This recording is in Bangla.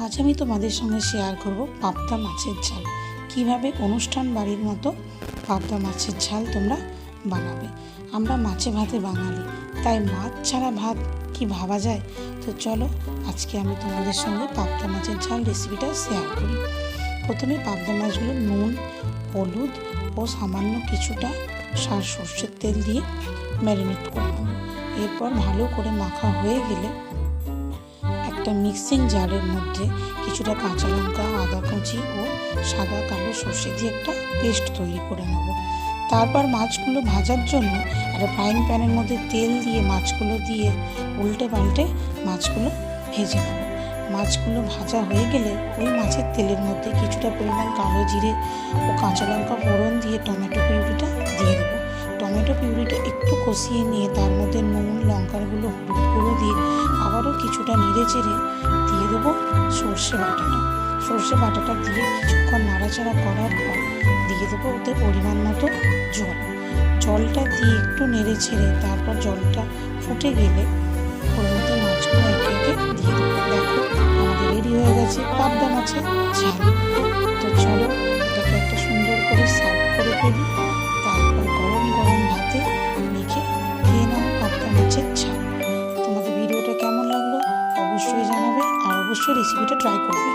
আজ আমি তোমাদের সঙ্গে শেয়ার করব পাবদা মাছের ঝাল। কিভাবে অনুষ্ঠান বাড়ির মতো পাবদা মাছের ঝাল তোমরা বানাবে। আমরা মাছে ভাতে বাঙালি, তাই মাছ ছাড়া ভাত কি ভাবা যায়? তো চলো আজকে আমি তোমাদের সঙ্গে পাবদা মাছের ঝাল রেসিপিটা শেয়ার করি। প্রথমে পাবদা মাছগুলো নুন, হলুদ ও সামান্য কিছুটা সর্ষের তেল দিয়ে ম্যারিনেট করে নেব। এরপর ভালো করে মাখা হয়ে গেলে একটা মিক্সিং জারের মধ্যে কিছুটা কাঁচা লঙ্কা, আদা কুচি ও সাদা কালো সর্ষে দিয়ে একটা পেস্ট তৈরি করে নেব। তারপর মাছগুলো ভাজার জন্য একটা ফ্রাইং প্যানের মধ্যে তেল দিয়ে মাছগুলো দিয়ে উল্টে পাল্টে মাছগুলো ভেজে নেব। মাছগুলো ভাজা হয়ে গেলে ওই মাছের তেলের মধ্যে কিছুটা পরিমাণ কালো জিরে ও কাঁচা লঙ্কা ফোড়ন দিয়ে টমেটো পিউরিটা দিয়ে দেবো। টমেটো পিউরিটা একটু কষিয়ে নিয়ে তার মধ্যে নুন, লঙ্কার গুঁড়ো, হলুদ গুঁড়ো দিয়ে আবারও কিছুটা নেড়ে চেড়ে দিয়ে দেবো সর্ষে বাটাটা। সর্ষে বাটাটা দিয়ে কিছুক্ষণ নাড়াচাড়া করার পর দিয়ে দেবো ওতে পরিমাণ মতো জল। জলটা দিয়ে একটু নেড়ে ছেড়ে তারপর জলটা ফুটে গেলে ওর মধ্যে মাছগুলো একে একে দিয়ে দেবো। দেখো আমাদের রেডি হয়ে গেছে পাবদা মাছের ঝাল। তো চলো এটাকে একটা সুন্দর করে সার্ভ করে ফেলি। তারপর গরম গরম ভাতে মেখে খেয়ে নাও পাবদা মাছের ঝাল। তোমাদের ভিডিওটা কেমন লাগলো অবশ্যই জানাবে আর অবশ্যই রেসিপিটা ট্রাই করবে।